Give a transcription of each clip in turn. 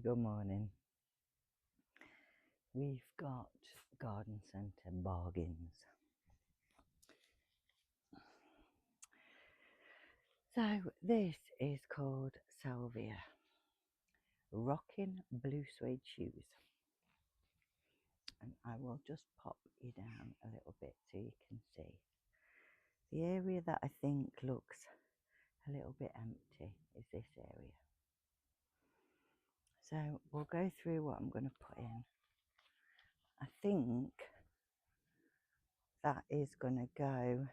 Good morning. We've got garden centre bargains. So this is called Salvia Rocking Blue Suede Shoes. And I will just pop you down a little bit so you can see. The area that I think looks a little bit empty is this area. So we'll go through what I'm going to put in. I think that is going to go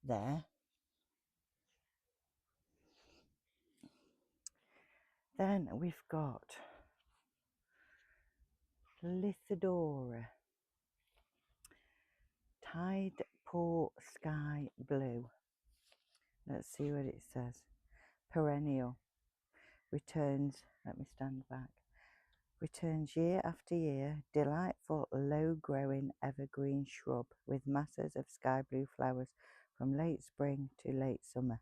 there. Then we've got Lythidora Tide Pool Sky Blue. Let's see what it says. Perennial. Returns, let me stand back. Returns year after year. Delightful low growing evergreen shrub with masses of sky blue flowers from late spring to late summer.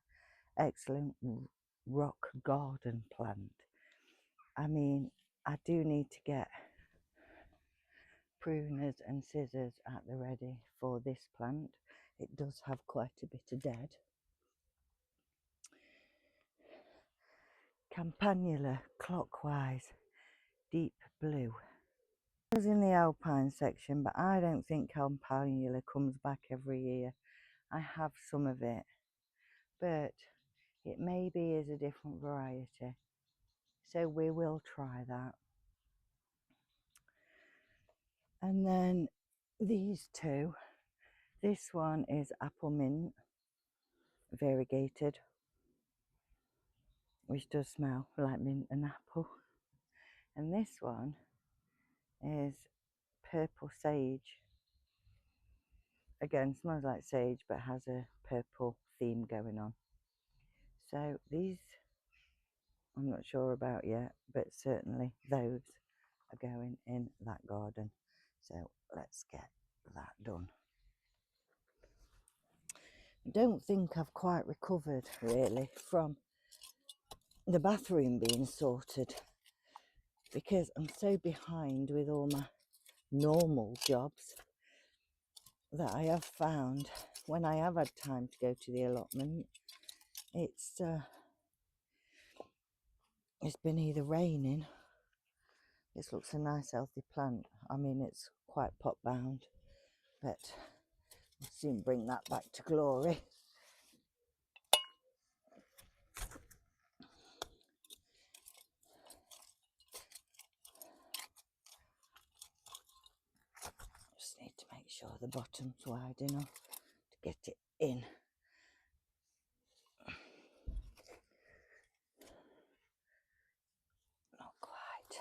Excellent rock garden plant. I mean, I do need to get pruners and scissors at the ready for this plant. It does have quite a bit of dead. Campanula clockwise, deep blue. I was in the alpine section, but I don't think campanula comes back every year. I have some of it, but it maybe is a different variety. So we will try that. And then these two. This one is apple mint, variegated, which does smell like mint and apple. And this one is purple sage. Again, smells like sage, but has a purple theme going on. So these, I'm not sure about yet, but certainly those are going in that garden. So let's get that done. I don't think I've quite recovered really from the bathroom being sorted, because I'm so behind with all my normal jobs that I have found when I have had time to go to the allotment, it's been either raining. This looks a nice healthy plant. I mean, it's quite pot bound, but we'll soon bring that back to glory. Just need to make sure the bottom's wide enough to get it in. Not quite.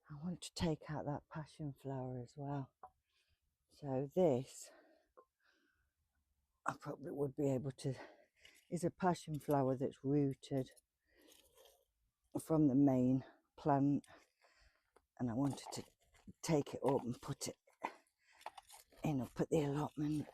I want to take out that passion flower as well. So this, I probably would be able to, is a passion flower that's rooted from the main plant, and I wanted to take it up and put it in up at the allotment.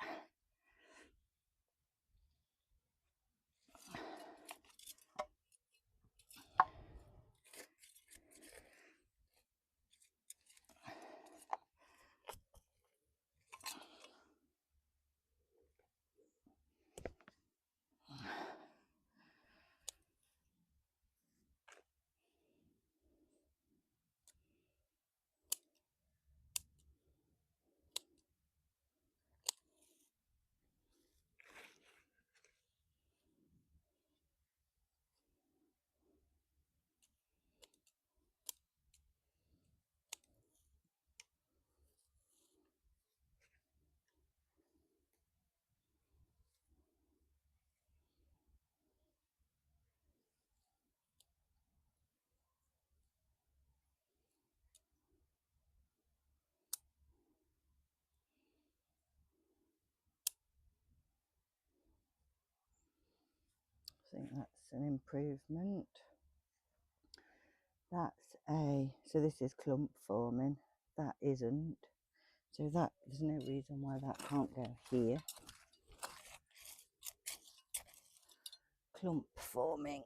I think that's an improvement. That's so this is clump forming, that isn't. So that, there's no reason why that can't go here. clump forming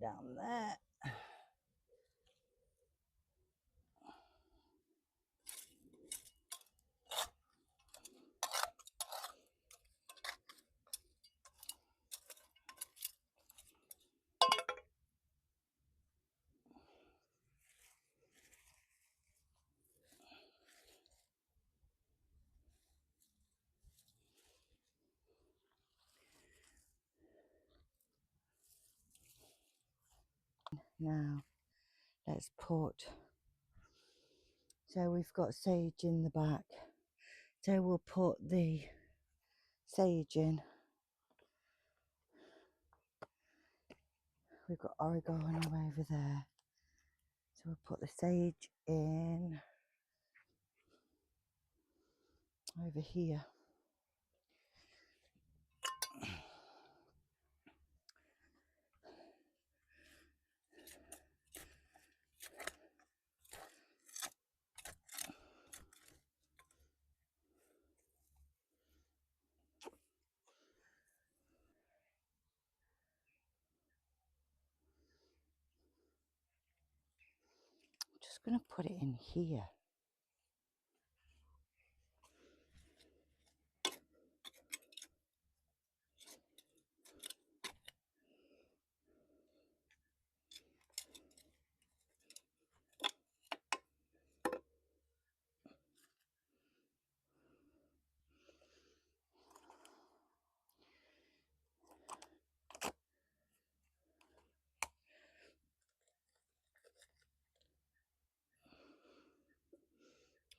down there. Now let's put, so we've got sage in the back, so we'll put the sage in. We've got oregano over there, so we'll put the sage in over here. I'm just going to put it in here.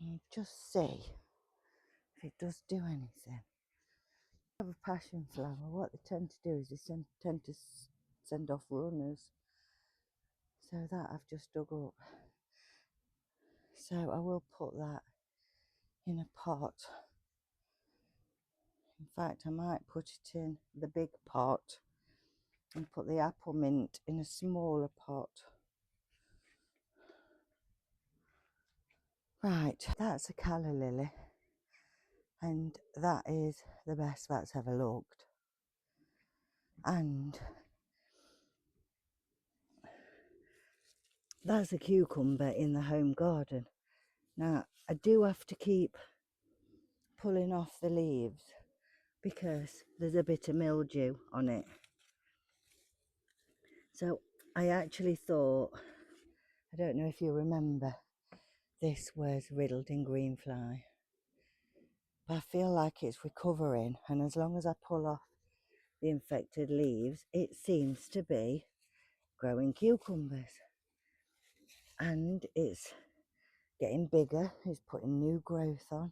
And just see if it does do anything. Have a passion flower, what they tend to do is they tend to send off runners. So that I've just dug up. So I will put that in a pot. In fact, I might put it in the big pot and put the apple mint in a smaller pot. Right, that's a calla lily, and that is the best that's ever looked. And that's a cucumber in the home garden. Now, I do have to keep pulling off the leaves because there's a bit of mildew on it. So I actually thought, I don't know if you remember, this was riddled in green fly. But I feel like it's recovering, and as long as I pull off the infected leaves, it seems to be growing cucumbers. And it's getting bigger, it's putting new growth on.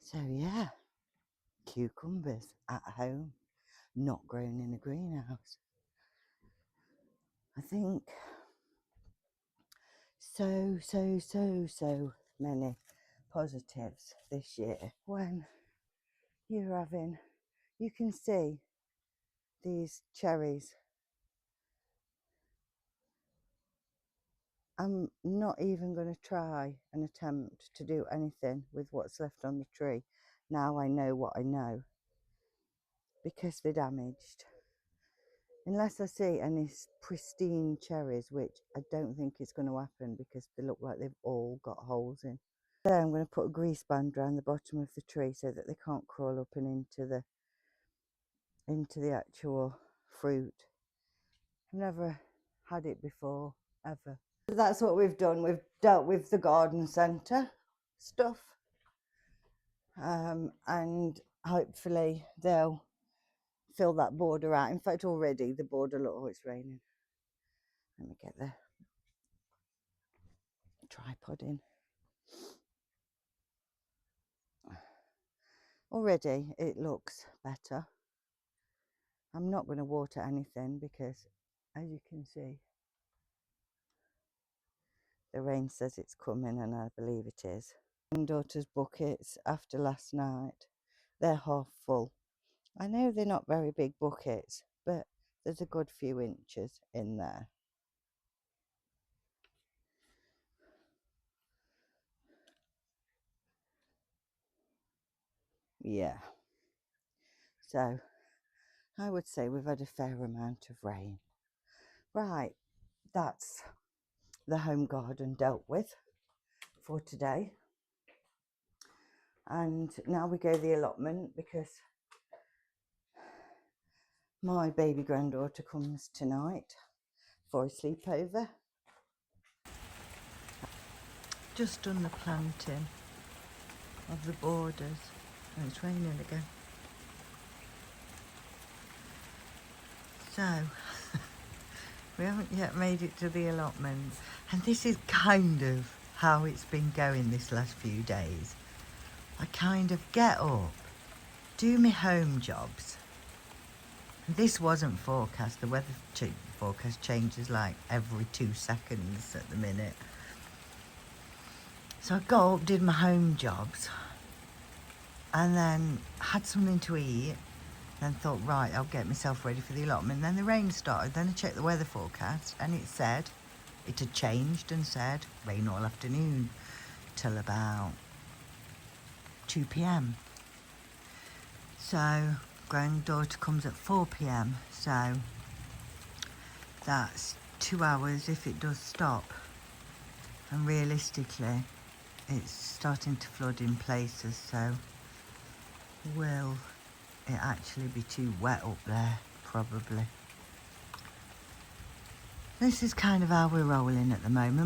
So yeah, cucumbers at home, not grown in a greenhouse. I think so many positives this year. When you're having, you can see these cherries. I'm not even going to try an attempt to do anything with what's left on the tree. Now I know what I know, because they're damaged. Unless I see any pristine cherries, which I don't think is going to happen because they look like they've all got holes in. There I'm going to put a grease band around the bottom of the tree so that they can't crawl up and into the actual fruit. I've never had it before, ever. So that's what we've done. We've dealt with the garden centre stuff, and hopefully they'll fill that border out. In fact, already the border, look, oh, it's raining. Let me get the tripod in. Already it looks better. I'm not going to water anything because, as you can see, the rain says it's coming, and I believe it is. My daughter's buckets after last night, they're half full. I know they're not very big buckets, but there's a good few inches in there. yeah. So I would say we've had a fair amount of rain. Right, that's the home garden dealt with for today. And now we go the allotment because my baby granddaughter comes tonight for a sleepover. Just done the planting of the borders, and it's raining again. So we haven't yet made it to the allotment, and this is kind of how it's been going this last few days. I kind of get up, do my home jobs. This wasn't forecast. The weather forecast changes like every 2 seconds at the minute. So I got up, did my home jobs, and then had something to eat. Then thought, right, I'll get myself ready for the allotment. Then the rain started. Then I checked the weather forecast, and it had changed and said rain all afternoon till about 2 p.m. So granddaughter comes at 4 p.m. So that's 2 hours if it does stop. And realistically, it's starting to flood in places. So will it actually be too wet up there? Probably. This is kind of how we're rolling at the moment.